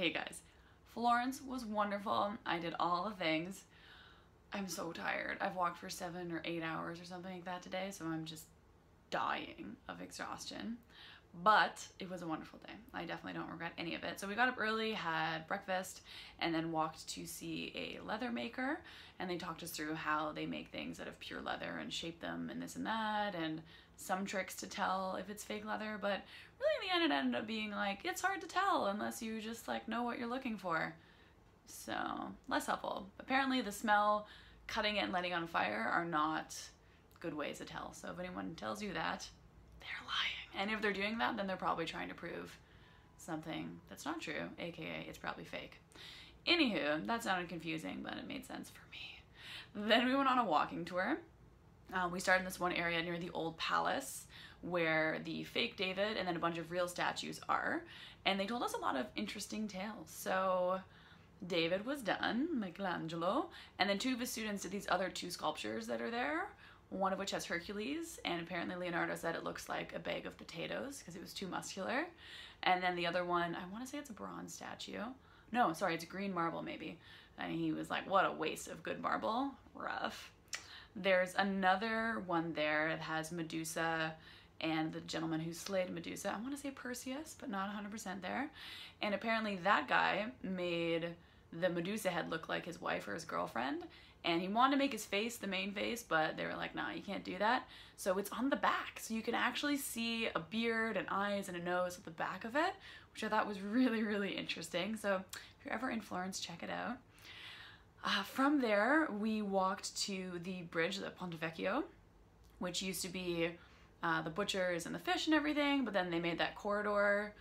Okay guys, Florence was wonderful. I did all the things. I'm so tired. I've walked for 7 or 8 hours or something like that today, so I'm just dying of exhaustion. But it was a wonderful day. I definitely don't regret any of it. So we got up early, had breakfast, and then walked to see a leather maker. And they talked us through how they make things out of pure leather and shape them and this and that, and some tricks to tell if it's fake leather. But really in the end it ended up being like, it's hard to tell unless you just like know what you're looking for. So less helpful. Apparently the smell, cutting it and letting it on fire are not good ways to tell. So if anyone tells you that, they're lying. And if they're doing that, then they're probably trying to prove something that's not true, aka it's probably fake. Anywho, that sounded confusing, but it made sense for me. Then we went on a walking tour. We started in this one area near the old palace where the fake David and then a bunch of real statues are. And they told us a lot of interesting tales. So David was done, Michelangelo, and then 2 of his students did these other 2 sculptures that are there, one of which has Hercules, and apparently Leonardo said it looks like a bag of potatoes because it was too muscular. And then the other one, I want to say it's a bronze statue. No, sorry, it's green marble maybe. And he was like, what a waste of good marble. Rough. There's another one there that has Medusa and the gentleman who slayed Medusa. I want to say Perseus, but not 100% there. And apparently that guy made the Medusa head look like his wife or his girlfriend. And he wanted to make his face the main face, but they were like, nah, you can't do that. So it's on the back. So you can actually see a beard and eyes and a nose at the back of it, which I thought was really, really interesting. So if you're ever in Florence, check it out. From there, we walked to the bridge, the Ponte Vecchio, which used to be the butchers and the fish and everything, but then they made that corridor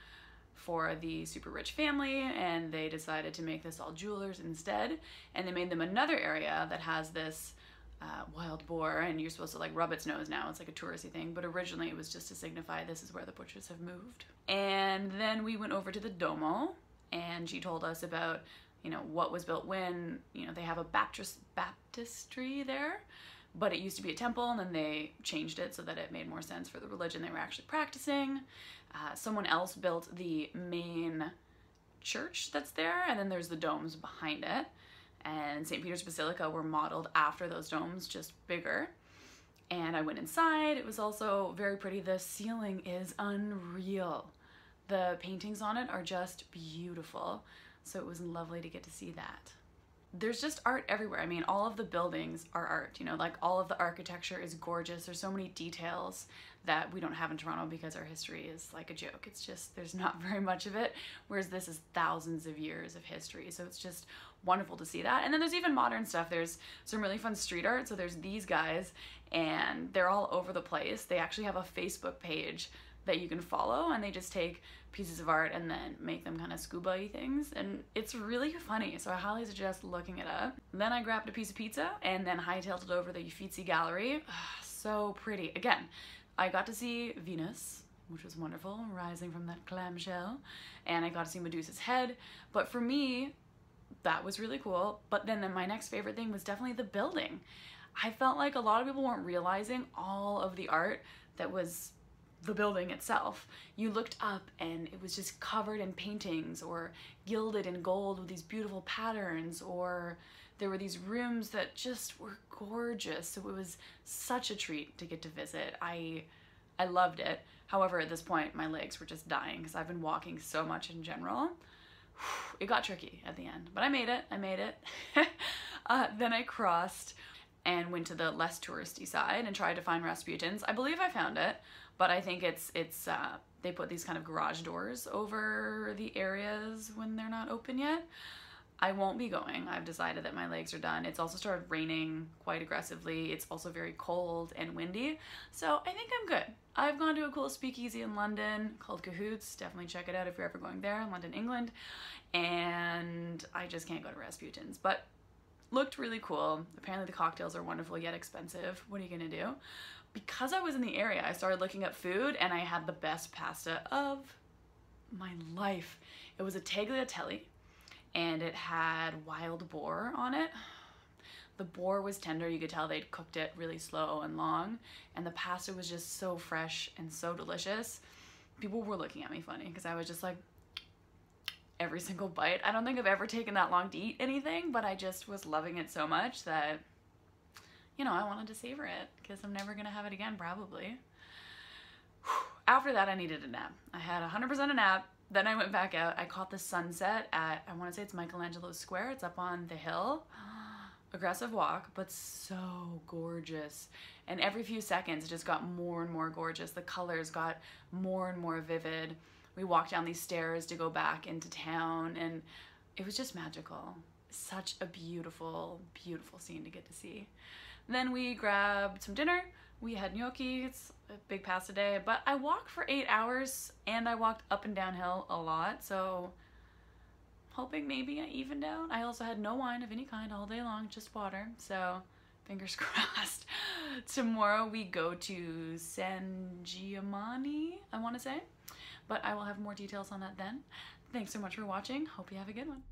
for the super rich family and they decided to make this all jewelers instead, and they made them another area that has this wild boar, and you're supposed to like rub its nose now. It's like a touristy thing, but originally it was just to signify this is where the butchers have moved. And then we went over to the Duomo and she told us about, you know, what was built when. You know, they have a baptistry there, but it used to be a temple and then they changed it so that it made more sense for the religion they were actually practicing. Someone else built the main church that's there, and then there's the domes behind it. And St. Peter's Basilica were modeled after those domes, just bigger. And I went inside. It was also very pretty. The ceiling is unreal. The paintings on it are just beautiful. So it was lovely to get to see that. There's just art everywhere. I mean, all of the buildings are art, you know, like all of the architecture is gorgeous. There's so many details that we don't have in Toronto because our history is like a joke. It's just, there's not very much of it, whereas this is thousands of years of history. So it's just wonderful to see that. And then there's even modern stuff. There's some really fun street art. So there's these guys and they're all over the place. They actually have a Facebook page that you can follow, and they just take pieces of art and then make them kind of scuba-y things, and it's really funny, so I highly suggest looking it up. Then I grabbed a piece of pizza and then hightailed it over the Uffizi Gallery. So pretty. Again, I got to see Venus, which was wonderful, rising from that clamshell, and I got to see Medusa's head, but for me, that was really cool. But then my next favorite thing was definitely the building. I felt like a lot of people weren't realizing all of the art that was the building itself. You looked up and it was just covered in paintings or gilded in gold with these beautiful patterns, or there were these rooms that just were gorgeous. So it was such a treat to get to visit. I loved it. However, at this point my legs were just dying because I've been walking so much in general. It got tricky at the end, but I made it. Then I crossed and went to the less touristy side and tried to find Rasputin's. I believe I found it, but I think it's they put these kind of garage doors over the areas when they're not open yet. I won't be going. I've decided that my legs are done. It's also started raining quite aggressively. It's also very cold and windy, so I think I'm good. I've gone to a cool speakeasy in London called Cahoots. Definitely check it out if you're ever going there, London, England. And I just can't go to Rasputin's, but looked really cool. Apparently the cocktails are wonderful yet expensive. What are you gonna do? Because I was in the area, I started looking up food and I had the best pasta of my life. It was a tagliatelle and it had wild boar on it. The boar was tender. You could tell they'd cooked it really slow and long, and the pasta was just so fresh and so delicious. People were looking at me funny because I was just like every single bite. I don't think I've ever taken that long to eat anything, but I just was loving it so much that, you know, I wanted to savor it because I'm never gonna have it again, probably. After that, I needed a nap. I had 100% a nap. Then I went back out. I caught the sunset at, I want to say it's Michelangelo's Square. It's up on the hill. Aggressive walk, but so gorgeous. And every few seconds, it just got more and more gorgeous. The colors got more and more vivid. We walked down these stairs to go back into town, and it was just magical. Such a beautiful, beautiful scene to get to see. Then we grabbed some dinner. We had gnocchi. It's a big pasta day, but I walked for 8 hours and I walked up and downhill a lot, so hoping maybe I evened out. I also had no wine of any kind all day long, just water, so fingers crossed. Tomorrow we go to San Giovanni, I want to say, but I will have more details on that then. Thanks so much for watching. Hope you have a good one.